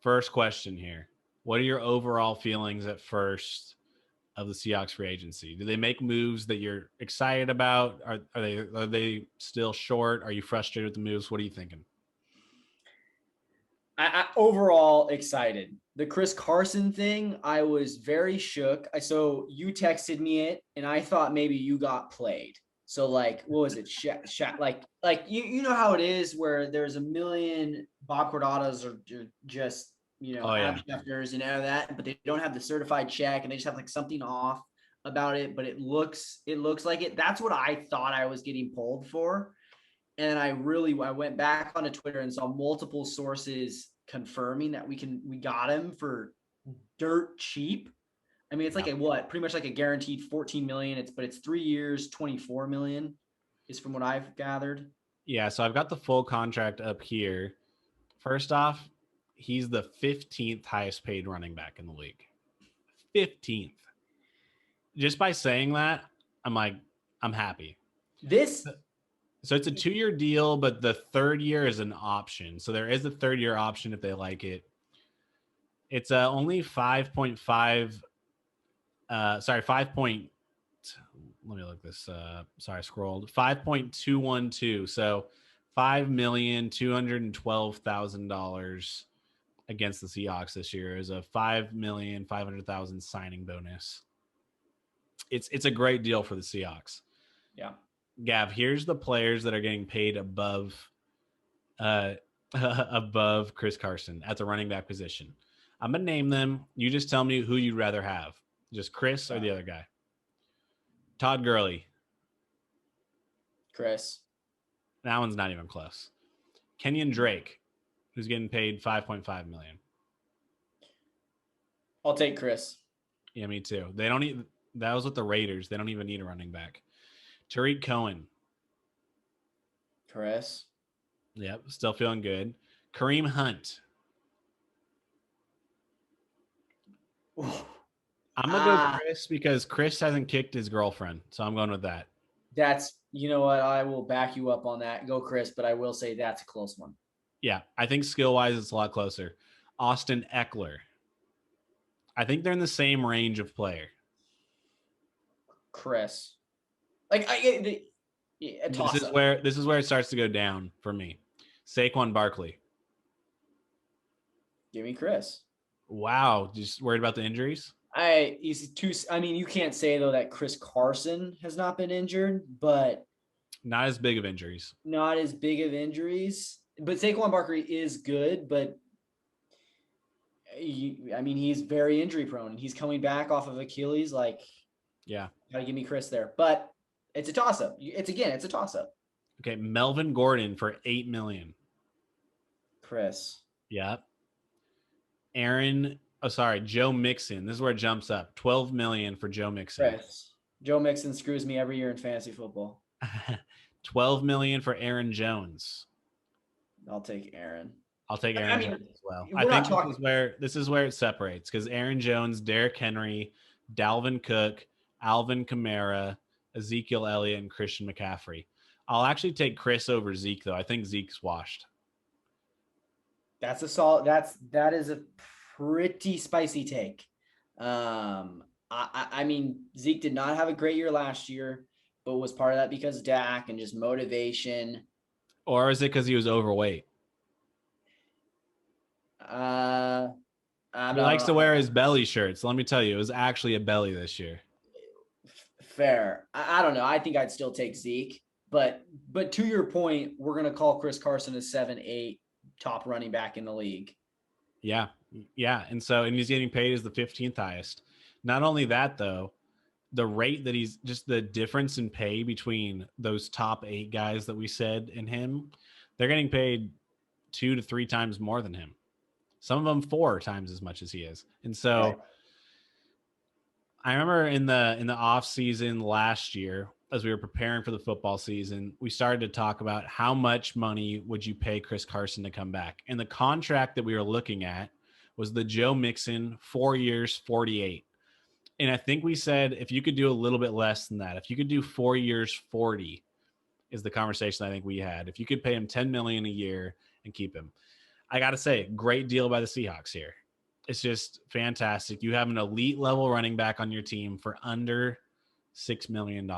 First question here. What are your overall feelings at first of the Seahawks free agency? Do they make moves that you're excited about? Are they still short? Are you frustrated with the moves? What are you thinking? I overall excited. The Chris Carson thing, I was very shook. So you texted me it, and I thought maybe you got played. So like, what was it? Like you know how it is where there's a million Bob Cordadas or just Oh Adam yeah. Schefter's and all that, but they don't have the certified check, and they just have like something off about it. But it looks like it. That's what I thought I was getting pulled for. And I went back onto Twitter and saw multiple sources confirming that we got him for dirt cheap. I mean, it's Yeah. like a what? Pretty much like a guaranteed 14 million. It's 3 years, 24 million is from what I've gathered. Yeah, so I've got the full contract up here. First off, he's the 15th highest paid running back in the league. 15th. Just by saying that, I'm like, I'm happy. This So it's a 2-year deal, but the third year is an option. So there is a third year option if they like it. It's only 5.5. Sorry, 5. Let me look this. Sorry, I scrolled. 5.212. So $5,212,000 against the Seahawks this year is a 5,500,000 signing bonus. It's a great deal for the Seahawks. yeah. Gav, here's the players that are getting paid uh above Chris Carson at the running back position. I'm gonna name them. You just tell me who you'd rather have. Just Chris or the other guy. Todd Gurley. Chris. That one's not even close. Kenyon Drake, who's getting paid 5.5 million. I'll take Chris. Yeah, me too. They don't even that was with the Raiders. They don't even need a running back. Tariq Cohen. Chris. Yep, still feeling good. Kareem Hunt. I'm gonna go Ah, Chris because Chris hasn't kicked his girlfriend, so I'm going with that. that's you know what? I will back you up on that. Go Chris, but I will say that's a close one. Yeah, I think skill wise it's a lot closer. Austin Eckler. I think they're in the same range of player. Chris. Like a This toss is up. where this is where it starts to go down for me. Saquon Barkley. Give me Chris. Wow, just worried about the injuries? He's too. I mean, you can't say though that Chris Carson has not been injured, but Not as big of injuries. not as big of injuries. But Saquon Barkley is good, but I mean, he's very injury prone. He's coming back off of Achilles. Like, Yeah. gotta give me Chris there. But it's a toss up. It's a toss up. Okay, Melvin Gordon for 8 million. Chris. Yep. Joe Mixon. This is where it jumps up. 12 million for Joe Mixon. Chris. Joe Mixon screws me every year in fantasy football. 12 million for Aaron Jones. I'll take Aaron. I'll take I Aaron mean, Jones as well. I we're not think this talking. is where it separates because Aaron Jones, Derrick Henry, Dalvin Cook, Alvin Kamara, Ezekiel Elliott, and Christian McCaffrey. I'll actually take Chris over Zeke though. I think Zeke's washed. That's a solid. That is a pretty spicy take. I mean, Zeke did not have a great year last year, but was part of that because Dak and just motivation. Or is it because he was overweight? I He likes don't to know. wear his belly shirts. Let me tell you, it was actually a belly this year. Fair. I don't know. I think I'd still take Zeke, but to your point, we're gonna call Chris Carson a 7-8 top running back in the league. Yeah. Yeah. And he's getting paid as the 15th highest. Not only that, though, the rate that he's just the difference in pay between those top 8 guys that we said and him, they're getting paid 2 to 3 times more than him. Some of them 4 times as much as he is. And Right. so I remember in the off season last year, as we were preparing for the football season, we started to talk about how much money would you pay Chris Carson to come back. And the contract that we were looking at was the Joe Mixon 4 years, 48. And I think we said if you could do a little bit less than that, if you could do 4 years, 40 is the conversation I think we had. If you could pay him 10 million a year and keep him. I got to say, great deal by the Seahawks here. It's just fantastic. You have an elite level running back on your team for under $6 million.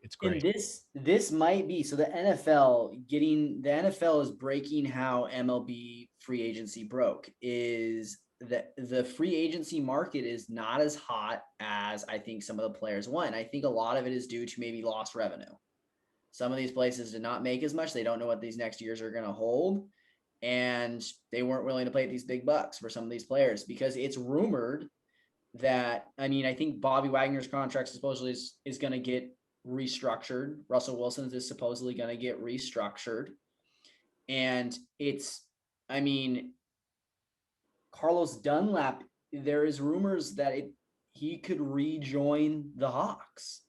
It's And great. this might be so the NFL is breaking how MLB free agency broke is that the free agency market is not as hot as I think some of the players want. I think a lot of it is due to maybe lost revenue. Some of these places did not make as much. They don't know what these next years are going to hold. And they weren't willing to pay these big bucks for some of these players because it's rumored that, I mean, I think Bobby Wagner's contract supposedly is going to get restructured. Russell Wilson's is supposedly going to get restructured. And I mean, Carlos Dunlap, there is rumors that he could rejoin the Hawks.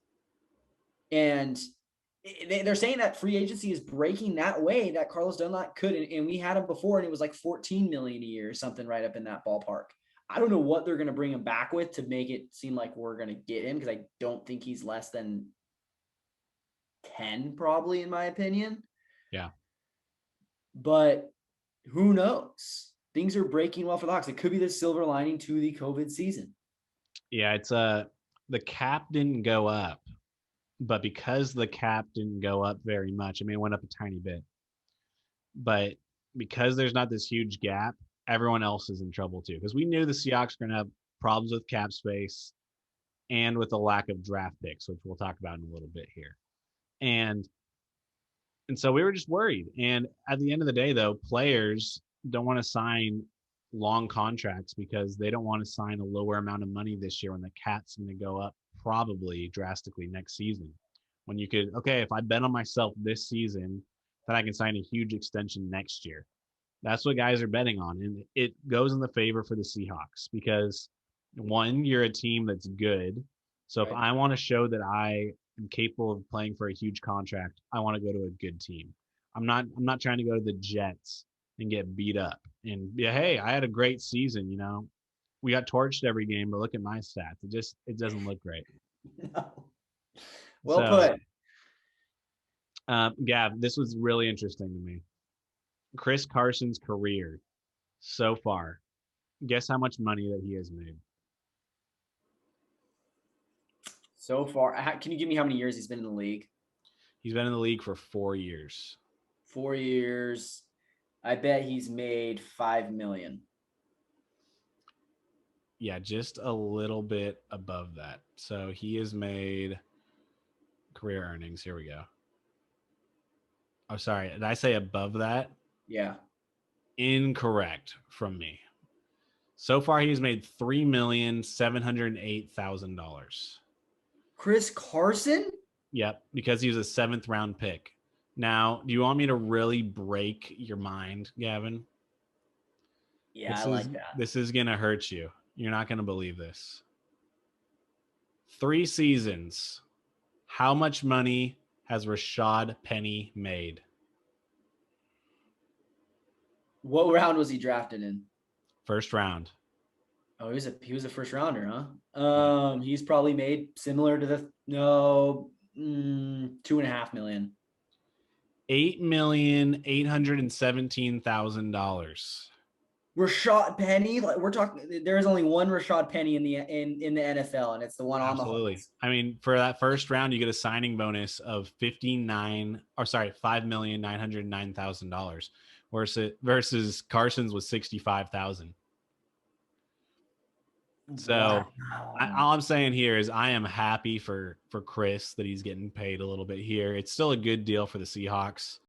And they're saying that free agency is breaking that way that Carlos Dunlap could. And we had him before, and it was like 14 million a year, something right up in that ballpark. I don't know what they're going to bring him back with to make it seem like we're going to get him because I don't think he's less than 10, probably, in my opinion. Yeah. But who knows? Things are breaking well for the Hawks. It could be the silver lining to the COVID season. Yeah, it's the cap didn't go up, but because the cap didn't go up very much, I mean, it went up a tiny bit. But because there's not this huge gap, everyone else is in trouble too. Because we knew the Seahawks were going to have problems with cap space and with the lack of draft picks, which we'll talk about in a little bit here. And so we were just worried. And at the end of the day, though, players don't want to sign long contracts because they don't want to sign a lower amount of money this year when the cap's going to go up probably drastically next season. When you could, okay, if I bet on myself this season, then I can sign a huge extension next year. That's what guys are betting on. And it goes in the favor for the Seahawks because, one, you're a team that's good. So if I want to show that I am capable of playing for a huge contract, I want to go to a good team. I'm not trying to go to the Jets and get beat up. And yeah, hey, I had a great season, you know. We got torched every game, but look at my stats. It doesn't look great. No. Well put. Gav, this was really interesting to me. Chris Carson's career so far. Guess how much money that he has made? So far, can you give me how many years he's been in the league? He's been in the league for 4 years. 4 years. I bet he's made 5 million. Yeah, just a little bit above that. So he has made career earnings. Here we go. Oh, sorry. Did I say above that? Yeah. Incorrect from me. So far, he's made $3,708,000. Chris Carson? Yep, because he was a 7th round pick. Now, do you want me to really break your mind, Gavin? Yeah, I like that. This is going to hurt you. You're not going to believe this. 3 seasons. How much money has Rashad Penny made? What round was he drafted in? 1st round. Oh, he was a first rounder, huh? He's probably made similar to the 2.5 million. $8,817,000. Rashad Penny, like we're talking. There is only one Rashad Penny in the NFL, and it's the one on the Hawks. I mean, for that 1st round, you get a signing bonus of $5,909,000, versus Carson's was $65,000. So all I'm saying here is I am happy for Chris that he's getting paid a little bit here. It's still a good deal for the Seahawks.